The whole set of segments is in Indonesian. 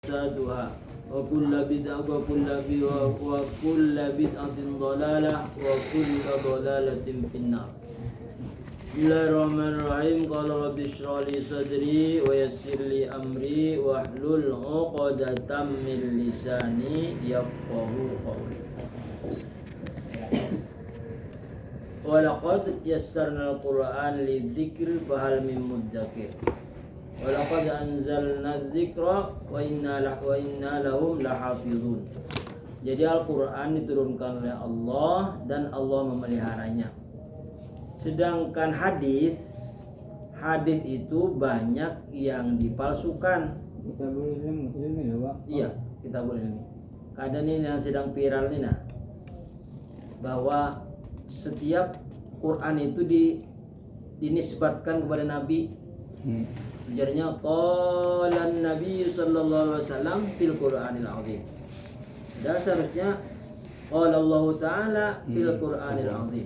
محدثاتها وكل بدعة وكل بدعة ضلالة وكل ضلالة في النار. بسم الله الرحمن الرحيم. قال رب اشرح لي صدري ويسر لي أمري واحلل عقدة من لساني يفقهوا قولي. ولقد يسرنا القرآن للذكر فهل من مدكر. Walaqad anzalna dzikra wa inna lahum lahafizun. Jadi Al-Qur'an diturunkan oleh Allah dan Allah memeliharanya. Sedangkan hadis itu banyak yang dipalsukan. Kitabul ilmi ya, Pak. Iya, kitabul ilmi. Keadaan ini yang sedang viral nih nah. Bahwa setiap Quran itu dinisbatkan kepada Nabi. Ujarnya qala Nabi sallallahu alaihi wasallam fil Qur'anil azim. Dan seharusnya qala Allah taala fil Qur'anil azim.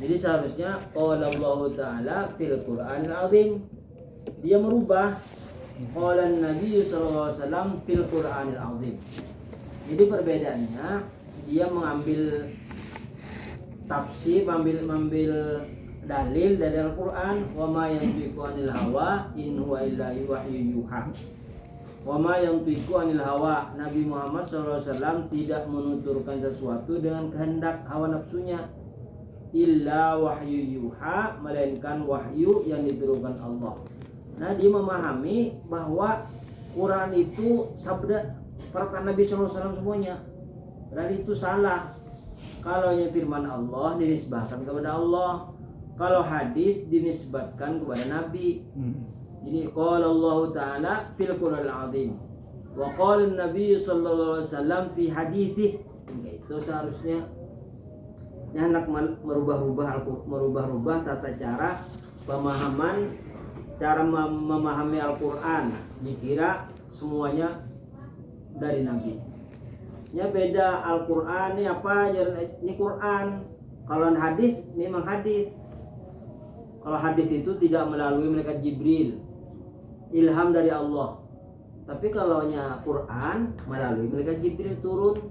Jadi seharusnya qala Allah taala fil Qur'anil azim. Dia merubah qala Nabi sallallahu alaihi wasallam fil Qur'anil azim. Jadi perbedaannya dia mengambil tafsir, mengambil dalil dari Al-Quran. Wa ma yantiqu anil hawa in huwa illa wahyu yuha. Wa ma yantiqu anil hawa, Nabi Muhammad SAW tidak menuturkan sesuatu dengan kehendak hawa nafsunya, illa wahyu yuha, melainkan wahyu yang diturunkan Allah. Nah, dia memahami bahwa Quran itu sabda perkataan Nabi SAW semuanya. Berarti itu salah. Kalau firman Allah dinisbahkan kepada Allah, kalau hadis dinisbatkan kepada Nabi. Jadi qala Allah taala fil Qur'anil azim wa qala Nabi sallallahu alaihi wasallam fi haditsih. Itu seharusnya hendak merubah tata cara pemahaman, cara memahami Al-Qur'an, dikira semuanya dari Nabi. Ya beda, Al-Qur'an ini apa? Ini Quran. Kalau hadis memang hadis. Kalau hadis itu tidak melalui malaikat Jibril, ilham dari Allah. Tapi kalau Quran melalui malaikat Jibril turun.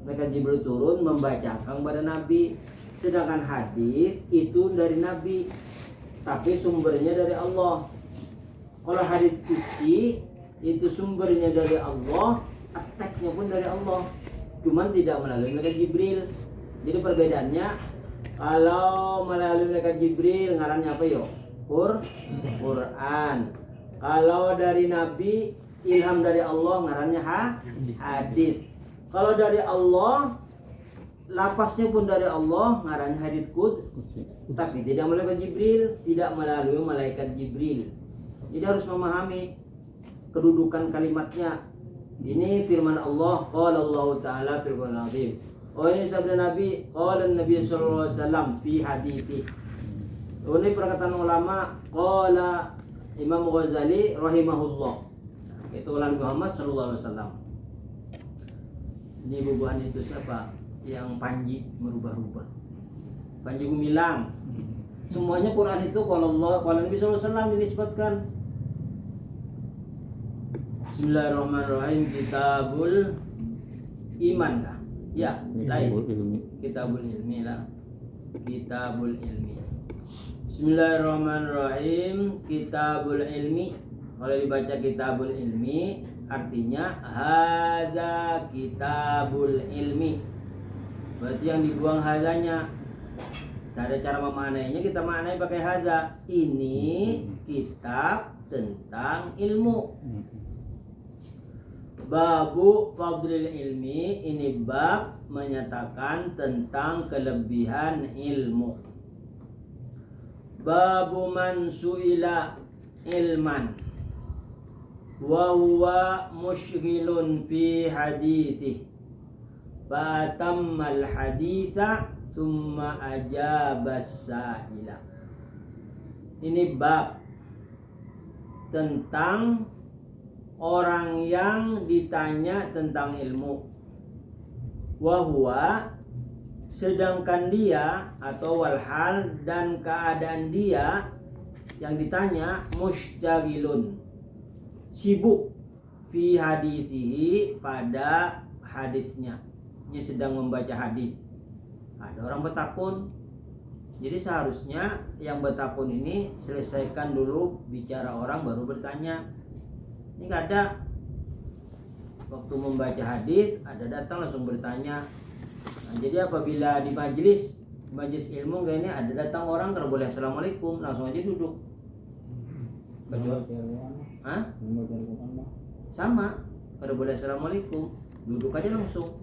Malaikat Jibril turun membacakan kepada Nabi. Sedangkan hadis itu dari Nabi, tapi sumbernya dari Allah. Kalau hadis qudsi itu sumbernya dari Allah, attack-nya pun dari Allah, cuman tidak melalui malaikat Jibril. Jadi perbedaannya, kalau melalui malaikat Jibril ngarannya apa yo? Quran. Kalau dari Nabi ilham dari Allah ngarannya hadis. Kalau dari Allah lapasnya pun dari Allah ngarannya hadis qudsi. Tapi tidak melalui malaikat Jibril, tidak melalui malaikat Jibril. Jadi harus memahami kedudukan kalimatnya. Ini firman Allah, qala Allah taala fil Qur'anil azim. Oh, ini sabda Nabi, qala Nabi sallallahu alaihi wasallam fi hadithi. Oh, ini perkataan ulama, qala Imam Ghazali rahimahullah. Itu ulang Muhammad sallallahu alaihi wasallam. Ini bubuhan itu siapa? Yang Panji merubah-rubah. Panji Gumilang. Semuanya Quran itu qala Allah, qala Nabi sallallahu alaihi wasallam dinisbatkan. Bismillahirrahmanirrahim. Kitabul iman kah? Ya, lain. Kitabul ilmi lah. Kitabul ilmi. Bismillahirrahmanirrahim. Kitabul ilmi. Kalau dibaca kitabul ilmi, artinya hadza kitabul ilmi. Berarti yang dibuang hadzanya. Ada cara memaknainya, kita maknai pakai hadza. Ini kitab tentang ilmu. Babu fadlil ilmi, ini bab menyatakan tentang kelebihan ilmu. Babu man su'ila ilman wa huwa mushghilun fi hadithih fatammal haditha thumma ajabas sa'ila. Ini bab tentang orang yang ditanya tentang ilmu. Wahwa, sedangkan dia atau walhal dan keadaan dia yang ditanya musyghilun, sibuk fi hadithihi, pada hadisnya. Dia sedang membaca hadis. Ada orang bertakun. Jadi seharusnya yang bertakun ini selesaikan dulu bicara orang baru bertanya. Ini nggak ada. Waktu membaca hadis ada datang langsung bertanya. Nah, jadi apabila di majelis ilmu kayak ini ada datang orang, kalau boleh assalamualaikum langsung aja duduk. Kecuali sama, kalau boleh assalamualaikum duduk aja langsung.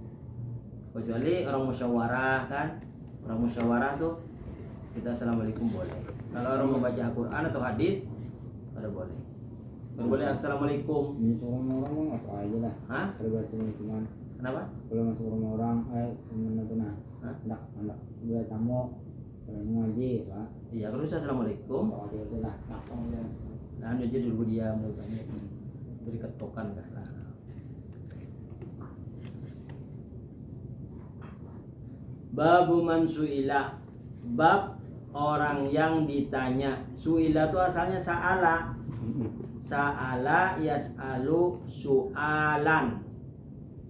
Kecuali orang musyawarah kan, orang musyawarah tuh kita assalamualaikum boleh. Kalau orang membaca Al-Quran atau hadis ada boleh. Baru boleh assalamualaikum. Ini orang mah apa aja lah. Hah? Berbahasa cuman. Kenapa? Kalau masuk rumah orang, teman itu nah, hendak buat tamu, kalau ngaji, pak. Iya, kalau bisa assalamualaikum. Kalau itu lah, langsung dia. Nah, aja dulu dia melakukannya. Beri ketokan kan lah. Babu man su'ila, bab orang yang ditanya. Su'ila itu asalnya sa'ala. Sa'ala yas'alu su'alan.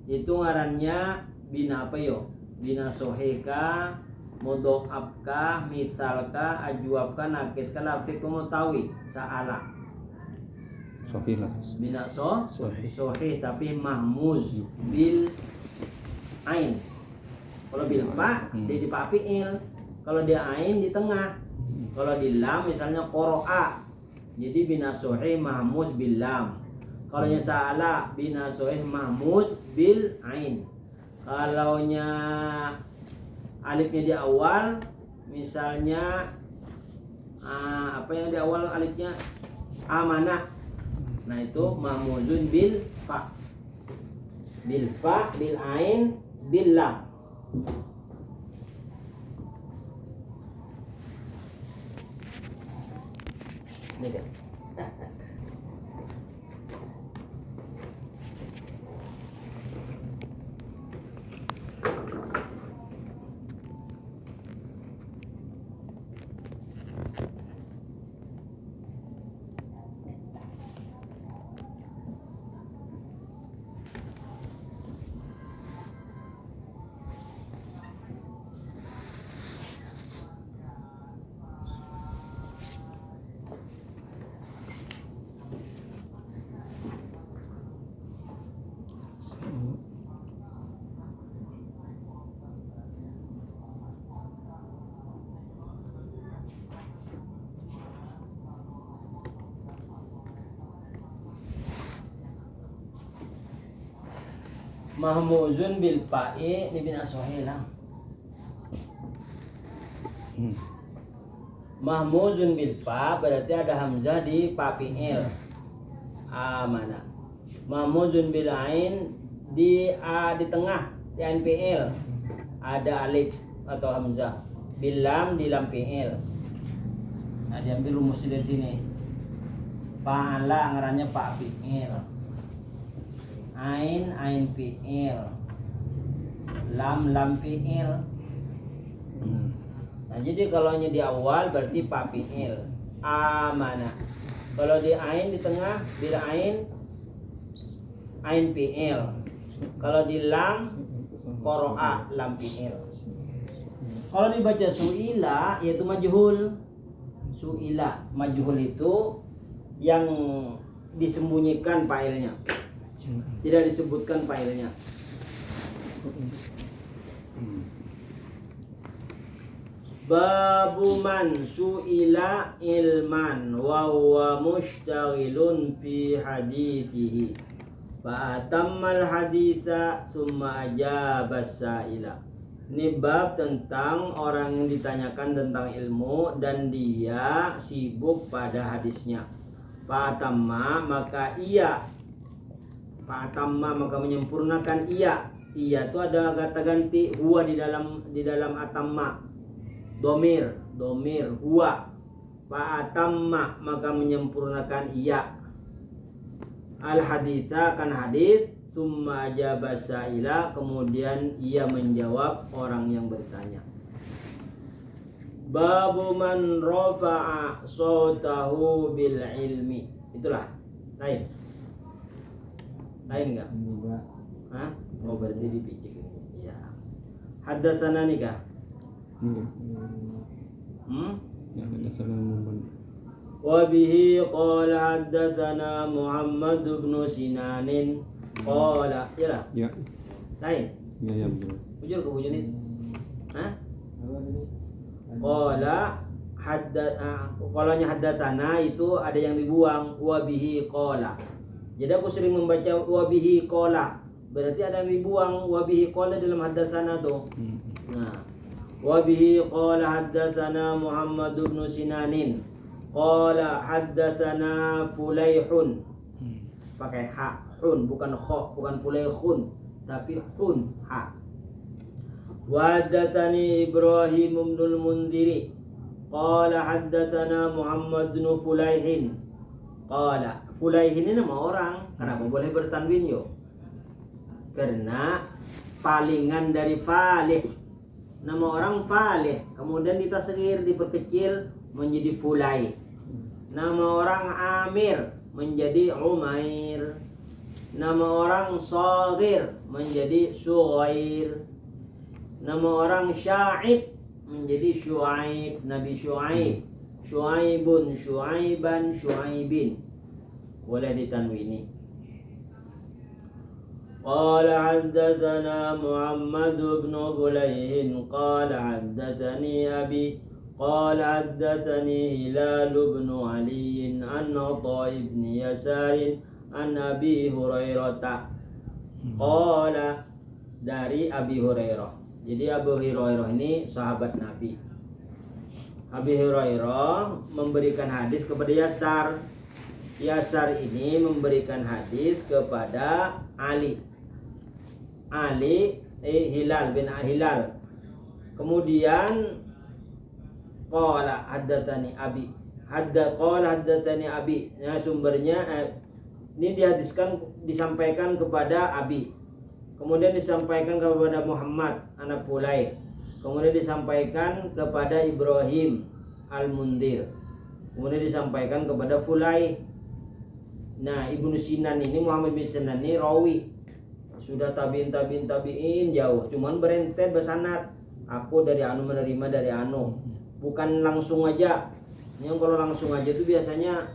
Itu ngarannya bina apa yo? Bina soheka, mudho'abka, mitalka, ajwabka, nakiska, lafik, mutawi. Sa'ala. Sahih lah. Bina Sahih. sohih tapi mahmuz bil ain. Kalau bil fa dia di fa fi'il, kalau di ain di tengah. Kalau di lam misalnya qoro'a, jadi bina sohih mahmuz bil lam. Kalau nya sa'ala bina sohih mahmuz bil ain. Kalau nya alifnya di awal, misalnya apa yang di awal alifnya amanah, nah itu mahmuzun bil fa, bil ain, bil lam. Ini kan. Mahmuzun bil fa'i ni bina sohih lah. Mahmuzun bil fa berarti ada hamzah di fa fi'il. Mana? Mahmuzun bil ain di di tengah di ain fi'il. Ada alif atau hamzah. Bil lam di lam fi'il. Nah, diambil rumus dari sini. Fa'ala ngarannya fa fi'il. Ain fi'il, lam fi'il. Nah, jadi kalau di awal berarti fa fi'il, amana. Kalau di ain di tengah bila ain fi'il. Kalau di lam qoro'a, lam fi'il. Kalau dibaca su'ila yaitu majhul. Su'ila, majhul itu yang disembunyikan fa'ilnya. Tidak disebutkan fa'ilnya. Babu man su'ila ilman wa huwa mushtaghilun fi hadithihi fa atammal haditha summa ajaba as-sa'ila. Ini bab tentang orang yang ditanyakan tentang ilmu dan dia sibuk pada hadisnya. Fa atamma maka ia, Fa'atamma maka menyempurnakan ia. Ia itu ada kata ganti huwa di dalam atamma. Domir huwa. Fa'atamma maka menyempurnakan ia. Al haditha kan hadis. Tsumma ajaba sa'ila, kemudian ia menjawab orang yang bertanya. Babu man rafa'a sautahu bil ilmi. Itulah. Baik. Lain enggak? Juga. Hah? Oh berarti dipicik ini. Iya. Haddatsana nikah. Iya. Ya ada salah membantu. Wa bihi qala haddatsana Muhammad bin Sinan qala ya. Ya. Lain. Ya betul. Bujur ke bujur ini. Hah? Apa tadi? Qala qalanya haddatsana itu ada yang dibuang wa bihi qala. Jadi aku sering membaca wa bihi qala. Berarti ada yang dibuang wa bihi qala dalam haddatsana tuh. Nah, wa bihi qala haddatsana Muhammad bin Sinanin qala haddatsana Fulaihun. Pakai ha, hun bukan kha, bukan Fulaihun, tapi hun, ha. Wa haddatsani Ibrahim bin al-Mundhiri qala haddatsana Muhammad bin Fulaihin qala. Fulaihin ini nama orang. Kenapa boleh bertanwin yo? Karena palingan dari Falih. Nama orang Falih, kemudian ditasghir, diperkecil menjadi Fulai. Nama orang Amir menjadi Umair. Nama orang Saghir menjadi Sughair. Nama orang Sya'ib menjadi Syu'aib, Nabi Syu'aib. Syu'aibun, Syu'aiban, Syu'aibin. Boleh ditanwini. Qala haddatsana Muhammad bin Bulayhin qala haddatsani abi qala haddatsani Hilal bin Ali an Atha ibn Yasar an Abi Hurairah qala, dari Abi Hurairah. Jadi Abu Hurairah ini sahabat Nabi. Abi Hurairah memberikan hadis kepada Yasar. Yasar ini memberikan hadis kepada Ali. Hilal bin Hilal. Kemudian qala haddatsani abi. Qala haddatsani abi. Nah, sumbernya ini disampaikan kepada Abi. Kemudian disampaikan kepada Muhammad anak Fulai. Kemudian disampaikan kepada Ibrahim al-Mundhir. Kemudian disampaikan kepada Fulai. Nah, Ibnu Sinan ini, Muhammad bin Sinan ini rawi. Sudah tabiin jauh. Cuman berentet bersanad. Aku dari anu menerima dari anu. Bukan langsung aja. Yang kalau langsung aja itu biasanya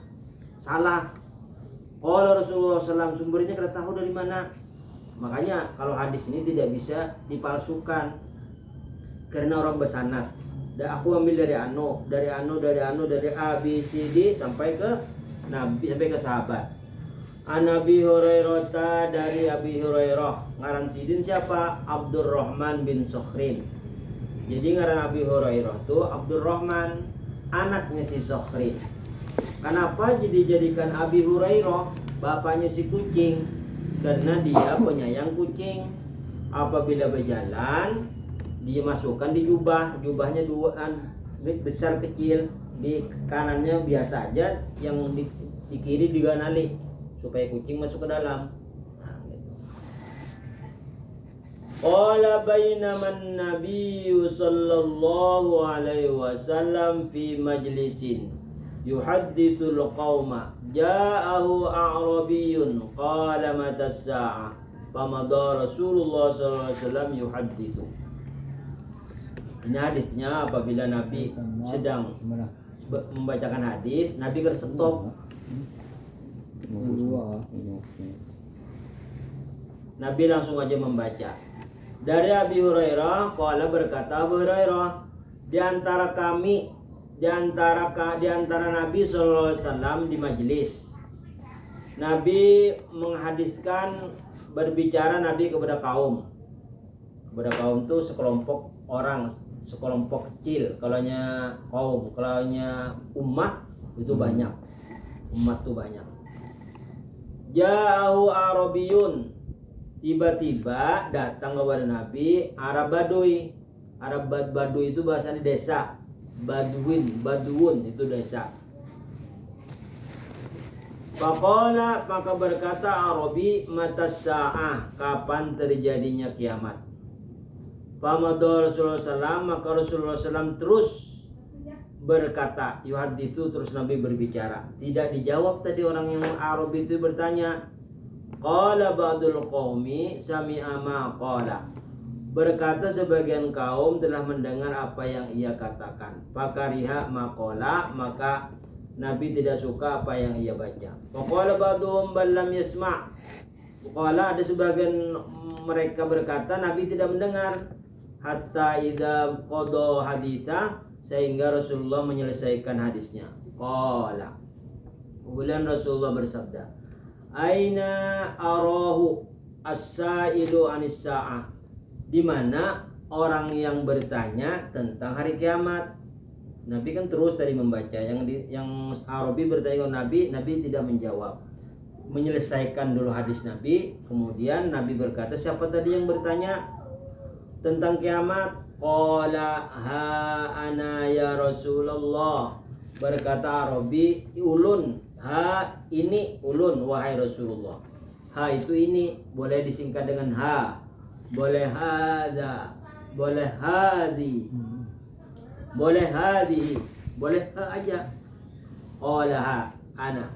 salah. Kalau Rasulullah SAW sumbernya kita tahu dari mana. Makanya kalau hadis ini tidak bisa dipalsukan. Karena orang bersanad. Dan aku ambil dari dari A, B, C, D sampai ke Nabi, sampai ke sahabat. An Abi Hurairah, dari Abi Hurairah. Ngaran sidin siapa? Abdurrahman bin Sokhrin. Jadi ngaran Abi Hurairah itu Abdurrahman, anaknya si Sokhrin. Kenapa dijadikan Abi Hurairah? Bapaknya si kucing. Karena dia penyayang kucing. Apabila berjalan, dia masukkan di jubah. Jubahnya duaan, besar kecil. Di kanannya biasa aja, yang di kiri diganali supaya kucing masuk ke dalam. Nah, gitu. Qala bainaman nabiyyu sallallahu alaihi wasallam fi majlisin yuhaddithul qauma ja'ahu a'rabiyyun qala mata as-sa'ah famada Rasulullah sallallahu alaihi wasallam yuhaddithu. Ini hadisnya apabila Nabi sedang membacakan hadis, Nabi stop. Nabi langsung aja membaca. Dari Abi Hurairah, qala berkata Abu Hurairah, di antara Nabi sallallahu alaihi wasallam di majelis. Nabi menghadiskan, berbicara Nabi kepada kaum. Kepada kaum itu sekelompok orang, sekelompok kecil. Kalaunya kaum, kalaunya umat itu banyak. Umat itu banyak. Ja'ahu Arabiyun, tiba-tiba datang kepada Nabi Arab Baduy. Arab Baduy itu bahasanya desa. Baduun itu desa. Faqala, maka berkata Arabi, matas sa'ah, kapan terjadinya kiamat. Famadha Rasulullah SAW, maka Rasulullah SAW terus berkata, yuhaditsu, terus Nabi berbicara. Tidak dijawab tadi orang yang Arab itu bertanya. Qala ba'dul qaumi sami'a ma qala. Berkata sebagian kaum telah mendengar apa yang ia katakan. Fakariha ma qala, maka Nabi tidak suka apa yang ia baca. Faqala ba'duhum bal lam yasma'. Qala, ada sebagian mereka berkata Nabi tidak mendengar. Hatta idza qada haditha, sehingga Rasulullah menyelesaikan hadisnya. Qala, kemudian Rasulullah bersabda, aina arahu as-sailu anis sa'ah, di mana orang yang bertanya tentang hari kiamat. Nabi kan terus tadi membaca, yang Arabi bertanya ke Nabi tidak menjawab. Menyelesaikan dulu hadis Nabi, kemudian Nabi berkata, siapa tadi yang bertanya tentang kiamat? Qala ha ana ya Rasulullah. Berkata Arabi, ulun, ha ini ulun wahai Rasulullah. Ha itu ini, boleh disingkat dengan ha, boleh hada, boleh hadi, boleh hadihi, boleh ha aja. Qala ha ana,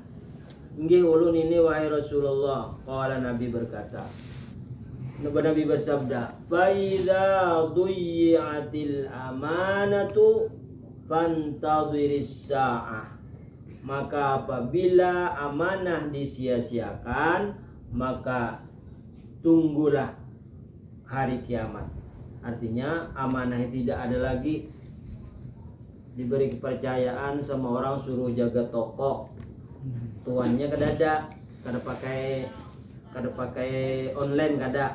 nggih ulun ini wahai Rasulullah. Qala, Nabi berkata, Nabi bersabda, fa idza duyi'atil amanatu fantadhiris sa'ah. Maka apabila amanah disia-siakan, maka tunggulah hari kiamat. Artinya amanah tidak ada lagi diberi kepercayaan sama orang, suruh jaga toko, tuannya kada pakai online kada.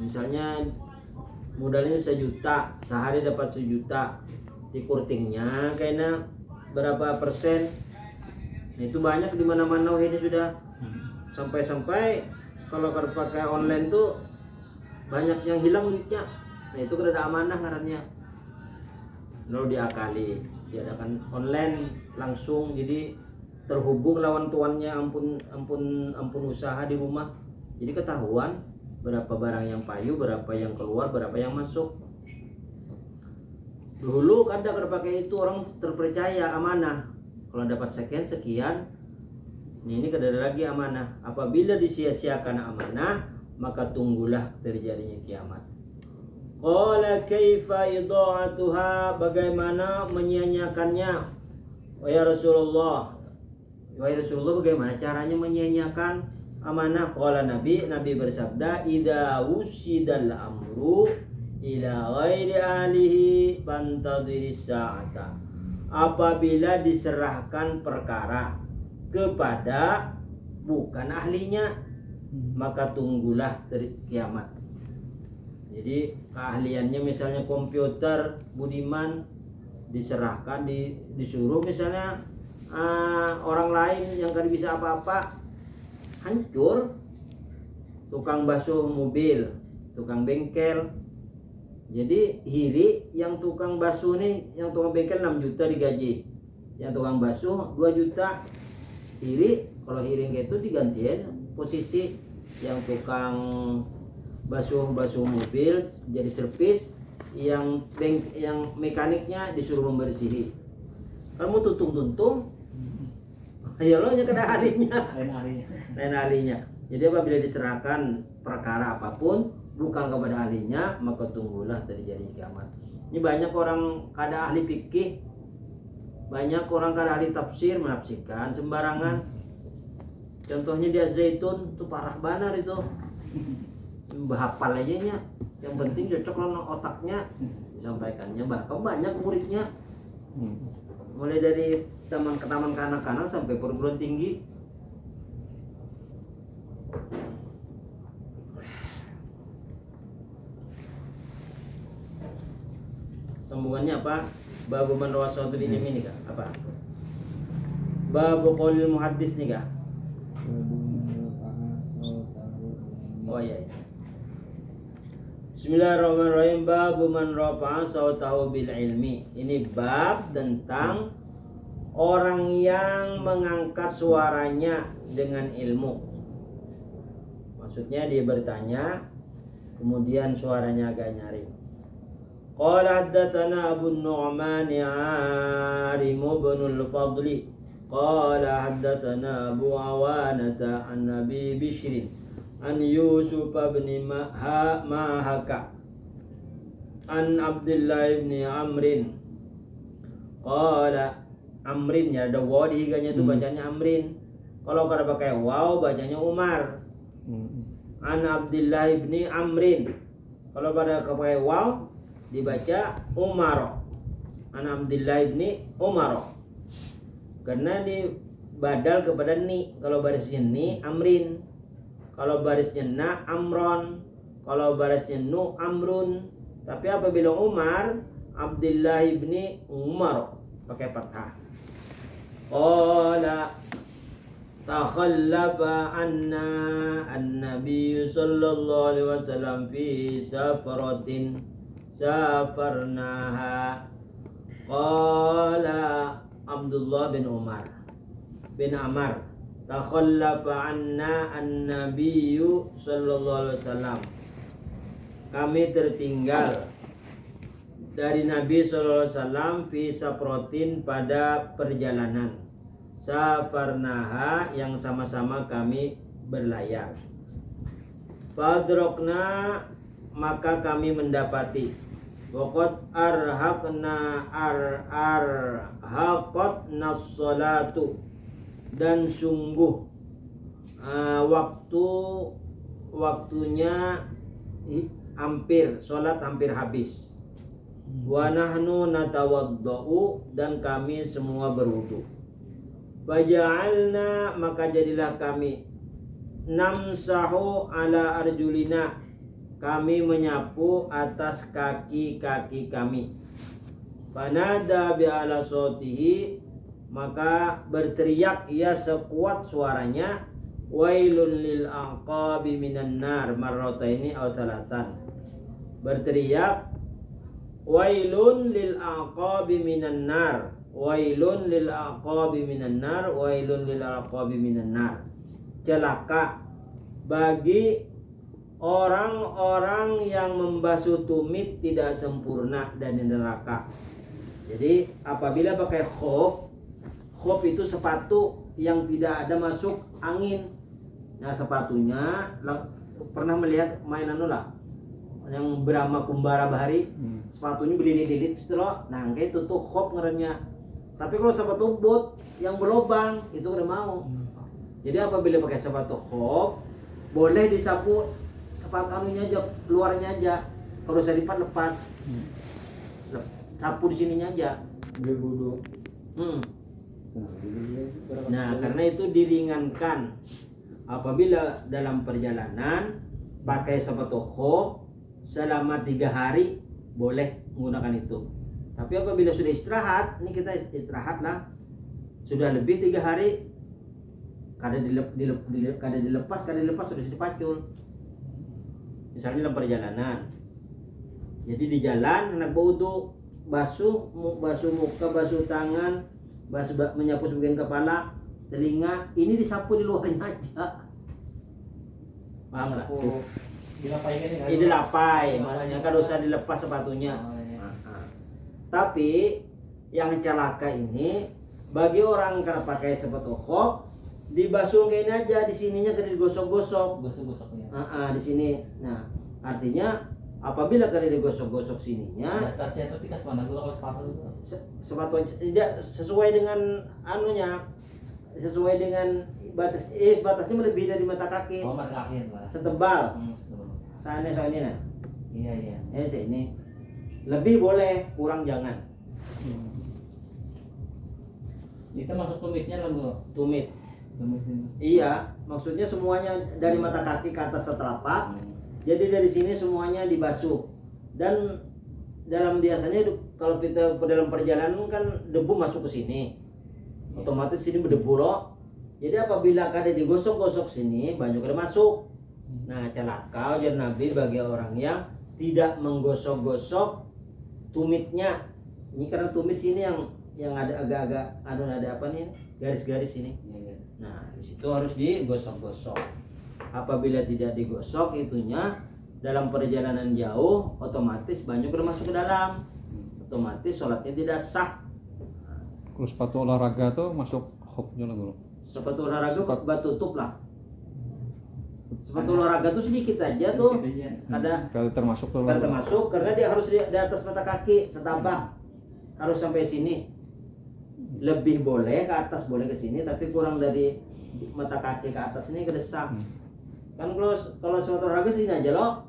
Misalnya modalnya 1 juta, sehari dapat 1 juta, di kurtingnya kayaknya berapa persen. Nah, itu banyak di mana-mana ini sudah. Sampai kalau kada pakai online tuh banyak yang hilang duitnya. Nah, itu kada ada amanah ngarannya. Lalu diakali, diadakan online langsung, jadi terhubung lawan tuannya, ampun usaha di rumah. Jadi ketahuan berapa barang yang payu, berapa yang keluar, berapa yang masuk. Dulu kada pakai itu, orang terpercaya amanah. Kalau dapat sekian, ini kada ada lagi amanah. Apabila disia-siakan amanah, maka tunggulah terjadinya kiamat. Qala kaifa idha'atuha, bagaimana menyia-nyiakannya? Wahai Rasulullah, bagaimana caranya menyia-nyiakan amanah? Qala, Nabi bersabda, idza usidal amru ila ghairi ahlihi fantadhiris sa'ata. Apabila diserahkan perkara kepada bukan ahlinya, maka tunggulah kiamat. Jadi keahliannya misalnya komputer, Budiman, diserahkan, disuruh misalnya orang lain yang kan bisa apa-apa, hancur. Tukang basuh mobil, tukang bengkel. Jadi hiri yang tukang basuh nih, yang tukang bengkel 6 juta digaji, yang tukang basuh 2 juta. Hiri, kalau hiri itu digantiin posisi yang tukang basuh mobil jadi servis, yang mekaniknya disuruh membersihi. Kamu tuntung ya lo nya kena ahlinya, lain ahlinya. Jadi apabila diserahkan perkara apapun bukan kepada ahlinya, maka tunggulah terjadi kiamat. Ini banyak orang kada ahli fikih, banyak orang kada ahli tafsir, menafsirkan sembarangan. Contohnya dia Zaitun tuh parah banar itu, bahapal aja nya. Yang penting cocok lono otaknya disampaikannya. Bahkan banyak muridnya, mulai dari taman kanak-kanak sampai perguruan tinggi. Sambungannya apa? Babu man rawa suatu di ini kah? Apa? Babu qaulil muhaddis nih kah? Oh iya. Bismillahirrahmanirrahim. Babu man rafa'a sautahu bil ilmi. Ini bab tentang orang yang mengangkat suaranya dengan ilmu. Maksudnya dia bertanya, kemudian suaranya agak nyaring. Qala haddatsana Abu Nu'man Arim bin al-Fadli qala haddatsana Abu Awanata an Nabi Bishrin an Yusuf bin Mahaka an Abdullah bin Amrin qala Amrin, ya ada waw di higanya itu bacanya Amrin. Kalau kada pakai waw bacanya Umar. An Abdullah bin Amrin. Kalau pada pakai waw dibaca Umar. An Abdullah bin Umar. Karena di badal kepada ni. Kalau barisnya ni Amrin. Kalau barisnya na Amron. Kalau barisnya nu Amrun. Tapi apabila Umar, Abdullah bin Umar pakai fathah. Qala takhallafa anna an-nabiy sallallahu alaihi wasallam fi safaratin safarnaha. Qala Abdullah bin Umar bin Amr takhallafa anna an-nabiy sallallahu alaihi wasallam, kami tertinggal dari Nabi sallallahu alaihi wasallam fi safaratin pada perjalanan safarnaha yang sama-sama kami berlayar. Fadrokna, maka kami mendapati. Waqad arhaqatna sholatu, dan sungguh waktunya hampir, sholat hampir habis. Wa nahnu natawaddau, dan kami semua berwudu. Faja'alna, maka jadilah kami, namsahu ala arjulina, kami menyapu atas kaki-kaki kami. Fanada bi'ala sotihi, maka berteriak ia sekuat suaranya, wailun lil aqabi minan nar marrataini aw thalathan. Berteriak wailun lil aqabi minan nar, wailun lil aqabi minan nar, wailun lil aqabi minan nar. Celaka bagi orang-orang yang membasuh tumit tidak sempurna dan di neraka. Jadi apabila pakai khuf itu sepatu yang tidak ada masuk angin. Nah, sepatunya pernah melihat mainan lah yang Brahma Kumbara Bahari, sepatunya belilit-lilit setelah, nah kayak itu tuh khuf ngerenya. Tapi kalau sepatu boot yang berlobang itu udah mau. Jadi apabila pakai sepatu khuf boleh disapu sepatu anunya aja, luarnya aja. Kalau saya lipat lepas, sapu di sininya aja. Berwudu. Nah, karena itu diringankan apabila dalam perjalanan pakai sepatu khuf selama 3 hari boleh menggunakan itu. Tapi apabila sudah istirahat, ini kita istirahat lah, sudah lebih 3 hari, kadang dilepas sudah dipacul. Misalnya dalam perjalanan, jadi di jalan anak berwudu, basuh muka, basuh tangan, menyapu sebagian kepala, telinga, ini disapu di luarnya aja. Paham nggak? Ini dilapai, makanya kan usah dilepas sepatunya. Tapi yang celaka ini bagi orang karena pakai sepatu khuf, dibasuh kayak ini aja, di sininya kada digosok-gosok. Gosok-gosoknya. Di sini. Nah, artinya apabila kada digosok-gosok sininya, batasnya itu tikas mana gua kalau sepatu itu? Sepatu tidak sesuai dengan anunya, sesuai dengan batasnya melebihi dari mata kaki. Oh, mata kaki lah. Setebal. Soalnya ini nah. Iya. Ini. Lebih boleh, kurang jangan. Itu masuk tumitnya lah gua. Tumit. Iya, maksudnya semuanya dari mata kaki ke atas setelapak. Jadi dari sini semuanya dibasuh. Dan dalam biasanya kalau kita dalam perjalanan kan debu masuk ke sini. Otomatis sini berdebu loh. Jadi apabila kada digosok-gosok sini, banyak kada masuk. Nah, celaka ujar Nabi bagi orang yang tidak menggosok-gosok tumitnya. Ini karena tumit sini yang ada agak-agak ada apa nih? Garis-garis ini. Nah, di situ harus digosok-gosok. Apabila tidak digosok itunya dalam perjalanan jauh, otomatis banyak masuk ke dalam. Otomatis sholatnya tidak sah. Kalau sepatu olahraga tuh masuk khofnya lah guru. Sepatu olahraga batu tutup lah. Sepatu olahraga tuh sedikit aja tuh. Ada Kalau termasuk tuh karena termasuk karena dia harus di atas mata kaki setapak. Harus sampai sini. Lebih boleh ke atas, boleh ke sini, tapi kurang dari mata kaki ke atas ini kedesak. Kan kalau sepatu olahraga sini aja loh.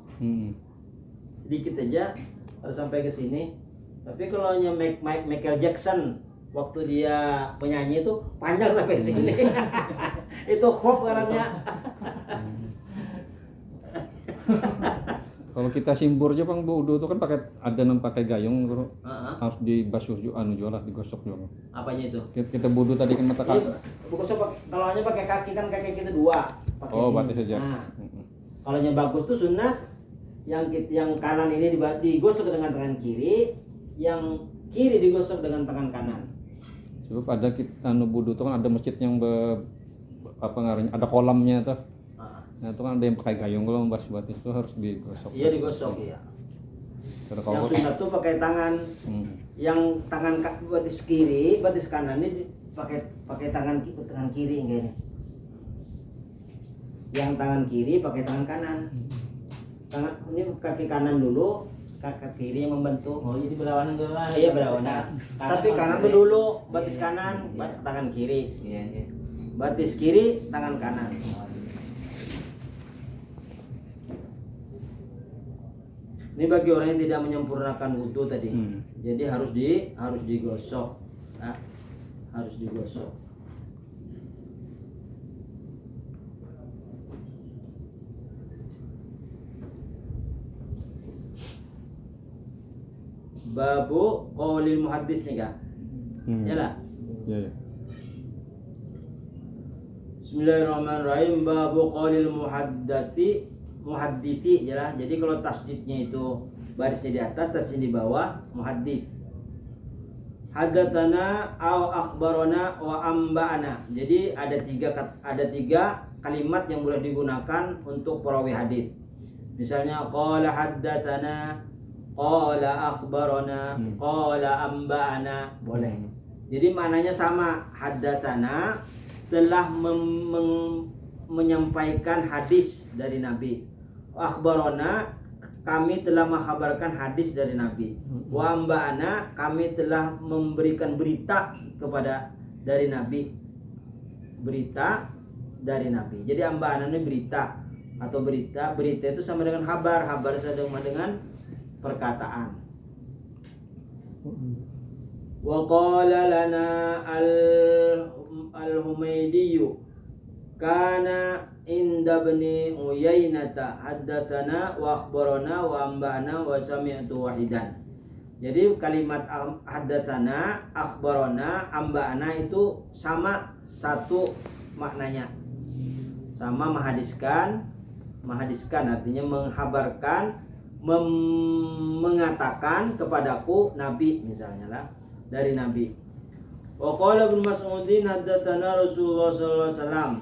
Sedikit aja harus sampai ke sini. Tapi kalau Michael Jackson waktu dia penyanyi itu panjang sampai sini. Itu hoax karena. Kalau kita simbur aja Bang wudu itu kan pakai gayung guru. Harus dibasuh juga lah, digosok juga. Apanya itu? Kita wudu tadi kan mata kaki. Kalau hanya pakai kaki kan kaki kita dua. Pakai Berarti saja. Nah, kalau yang bagus tuh sunat yang kanan ini digosok dengan tangan kiri, yang kiri digosok dengan tangan kanan. Sebab ada kita wudu itu kan ada masjid yang ada kolamnya tuh. Nah itu kan ada yang pakai gayung, kalau membasuh batis itu harus digosok. Iya digosok ya. Yang sunat tuh pakai tangan, yang tangan batis kiri, batis kanan ini pakai tangan kiri enggak ini. Yang tangan kiri pakai tangan kanan. Tangan ini kaki kanan dulu, kaki kiri yang membentuk. Oh jadi berlawanan dulu lah. Iya berlawanan. Tapi kanan dulu, batis kanan, tangan kiri. Iya. Batis kiri, tangan kanan. Ini bagi orang yang tidak menyempurnakan wudu tadi. Jadi harus digosok. Nah, harus digosok. Babu qaulil muhaddis nih Kak. Yalah. Iya. Bismillahirrahmanirrahim. Babu qaulil muhadditi jelas. Jadi kalau tasdidnya itu barisnya di atas, tasdidnya di bawah, muhaddits. Hadatsana au akhbarana wa amba'ana. Jadi ada tiga kalimat yang boleh digunakan untuk perawi hadis. Misalnya qala haddatsana, qala akhbarana, qala amba'ana, boleh. Jadi maknanya sama. Haddatsana telah menyampaikan hadis dari Nabi. Akhbarona, kami telah menghabarkan hadis dari Nabi. Wa amba'ana, kami telah memberikan berita dari Nabi. Berita dari Nabi. Jadi amba'ana ini berita atau berita itu sama dengan kabar sama dengan perkataan. Wa qala lana al-Humaydiyu kana inda bni Uyainata haddatsana wa akhbarana wa amba'ana wa sami'tu wahidan. Jadi kalimat haddatsana, akhbarana, amba'ana itu sama satu maknanya. Sama menghadiskan artinya menghabarkan, mengatakan kepadaku Nabi misalnya lah, dari Nabi. Wa qala Ibnu Mas'udin haddatsana Rasulullah sallallahu alaihi wasallam.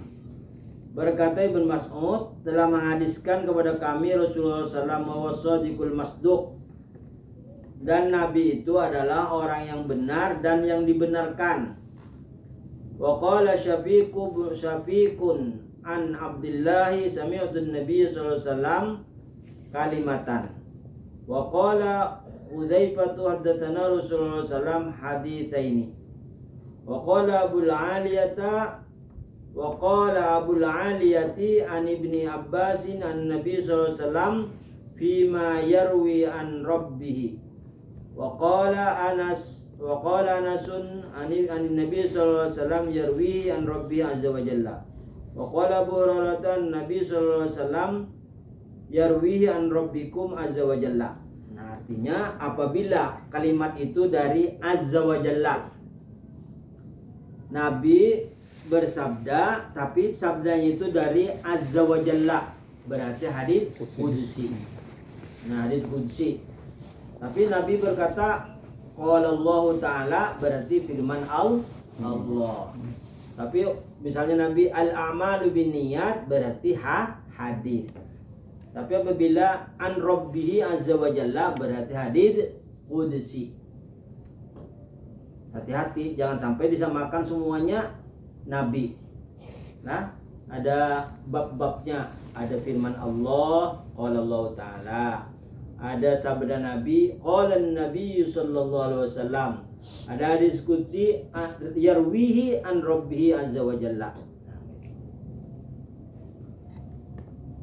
Berkata Ibnu Mas'ud telah menghadiskan kepada kami Rasulullah sallallahu alaihi wasallam masduq. Dan Nabi itu adalah orang yang benar dan yang dibenarkan. Wa qala Syafiqun an Abdullah sami'tu Nabi sallallahu alaihi wasallam kalimatan. Wa qala Hudzaifah haddatsana Rasulullah sallallahu alaihi wasallam haditsaini. Wa qala Abul Aliyati an Ibni Abbasin an Nabi sallallahu alaihi wasallam fima yarwi an rabbih. Wa qala Anasun an Nabi sallallahu alaihi wasallam yarwi an rabbih azza wa jalla. Wa qala Abu Hurairah Nabi sallallahu alaihi wasallam yarwi an rabbikum azza wa jalla. Nah, artinya apabila kalimat itu dari azza wa jalla, Nabi bersabda tapi sabdanya itu dari azza wa jalla, berarti hadits qudsi. Nah, hadits qudsi. Tapi Nabi berkata qala Allah taala, berarti firman Allah. Tapi misalnya Nabi al-a'malu binniyat, berarti hadis. Tapi apabila an rabbihi azza wa jalla, berarti hadits qudsi. Hati-hati, jangan sampai disamakan semuanya nabi. Nah, ada bab-babnya, ada firman Allah, qala Allah taala. Ada sabda Nabi, qala Nabi sallallahu alaihi wasallam. Ada hadis qudsi yarwihi an rabbih azza wa jalla.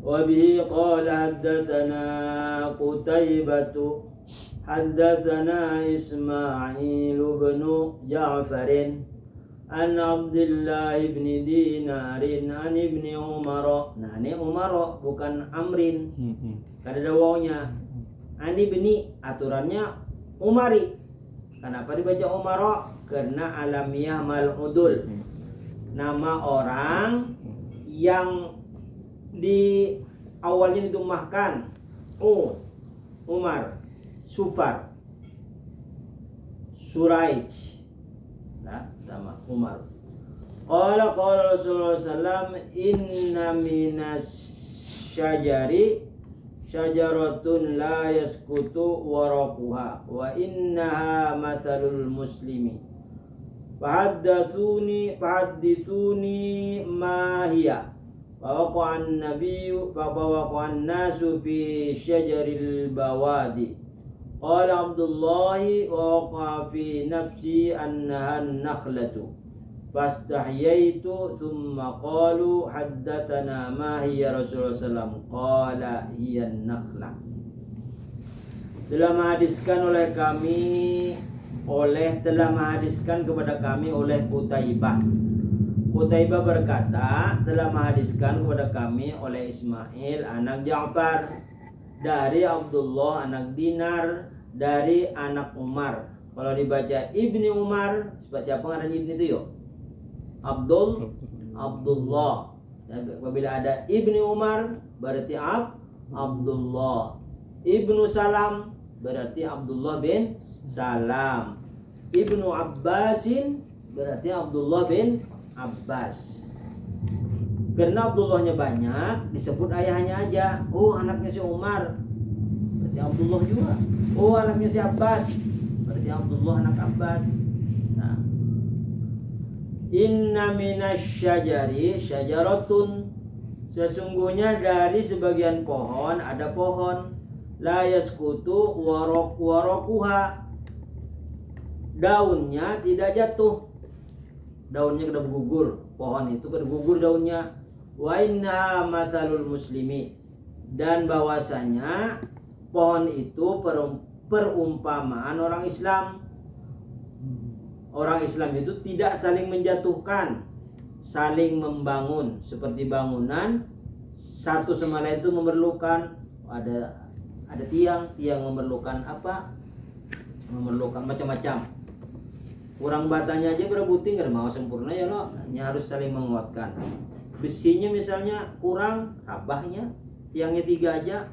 Wa bihi qala haddatsana Qutaibah haddatsana Ismail bin Ja'far an Abdullah ibn Dinar an ibni Umar. Nah, ini Umar bukan Amrin. Kada ada wawunya. Ani beni aturannya Umari. Kenapa dibaca Umar? Karena alamiah mal'udul. Nama orang yang di awalnya ditumahkan. Umar, Sufar, Suraij. Nah, sama Umar. Qala Rasulullah sallallahu alaihi wasallam, inna minas syajari syajaratun la yaskutu waraquha wa innaha mathalul muslimi fahaddithuni ma hiya wa waqa'an nabiyyu fa waqa'an nasu fi syajaril bawadi qala Abdullah wa waqa'a fi nafsi annaha an-nakhlatu fastahyaitu thumma qalu haddatsana ma hiya Rasulullah sallallahu alaihi wasallam qala hiya an-nakhlah. Telah menghadiskan kepada kami oleh Qutaibah. Qutaibah berkata telah menghadiskan kepada kami oleh Ismail anak Ja'far dari Abdullah anak Dinar dari anak Umar. Kalau dibaca Ibni Umar, siapa ngarang Ibni itu yuk? Abdullah. Apabila ada Ibni Umar berarti Abdullah. Ibnu Salam berarti Abdullah bin Salam. Ibnu Abbasin berarti Abdullah bin Abbas. Karena Abdullahnya banyak, disebut ayahnya aja. Anaknya si Umar, berarti Abdullah juga. Anaknya si Abbas, berarti Abdullah anak Abbas. Nah, inna minasyajari syajaratun, sesungguhnya dari sebagian pohon ada pohon la yaskutu waraquha, daunnya tidak jatuh, daunnya kada gugur, pohon itu kada gugur daunnya. Wa inna mathalul muslimi, dan bahwasanya pohon itu perumpamaan orang Islam. Orang Islam itu tidak saling menjatuhkan, saling membangun. Seperti bangunan, satu sama lain itu memerlukan, ada tiang memerlukan apa? Memerlukan macam-macam. Kurang batanya aja berebutin, nggak mau sempurna ya loh. Ini harus saling menguatkan. Besinya misalnya kurang, rabahnya, tiangnya 3 aja,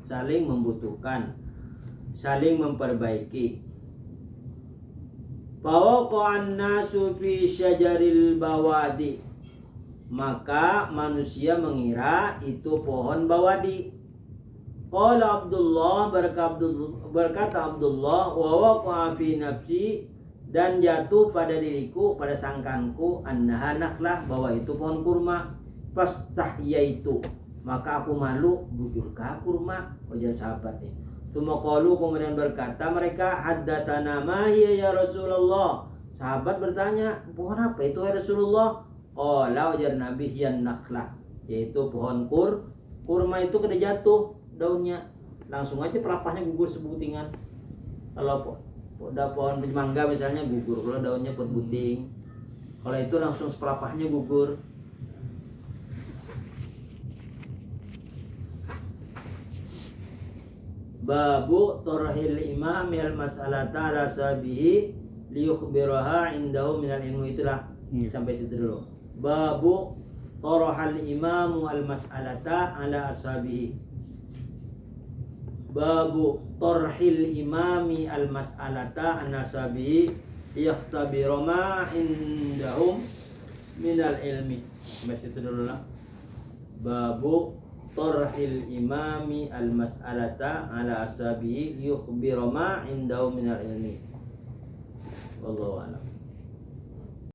saling membutuhkan, saling memperbaiki. Fawaqa'an nasu fi syajaril bawadi, maka manusia mengira itu pohon bawadi. Qala Abdullah, berkata Abdullah, wa waqa'a fi nafsi, dan jatuh pada diriku, pada sangkanku, annaha nakhlah, bahwa itu pohon kurma. Fastahyaitu, maka aku malu, bujurkah kurma? Ujar sahabat ini. Semua qalu, kemudian berkata mereka, haddatsana ma hiya ya Rasulullah. Sahabat bertanya, pohon apa itu ya Rasulullah? Qala, ujar Nabi, hiya nakhlah, yaitu pohon kurma. Itu kada jatuh daunnya, langsung aja pelapahnya gugur sebutingan. Kalau pohon mangga misalnya gugur, kalau daunnya berbuting. Kalau itu langsung pelapahnya gugur. Babu torhil imam al mas'alata ala sabihi liyukhbiraha indahu minal ilmu. Itulah sampai situ dulu. Babu torhal imamu al mas'alata ala ashabihi. Babu torhil imami al mas'alata an ashabihi yakhtabiru ma indahum minal ilmi. Sampai situ dulu lah. Babu torhil imami al mas'alata ala ashabihi yukhbiru ma indahu minal ilmi. Wallahu a'lam.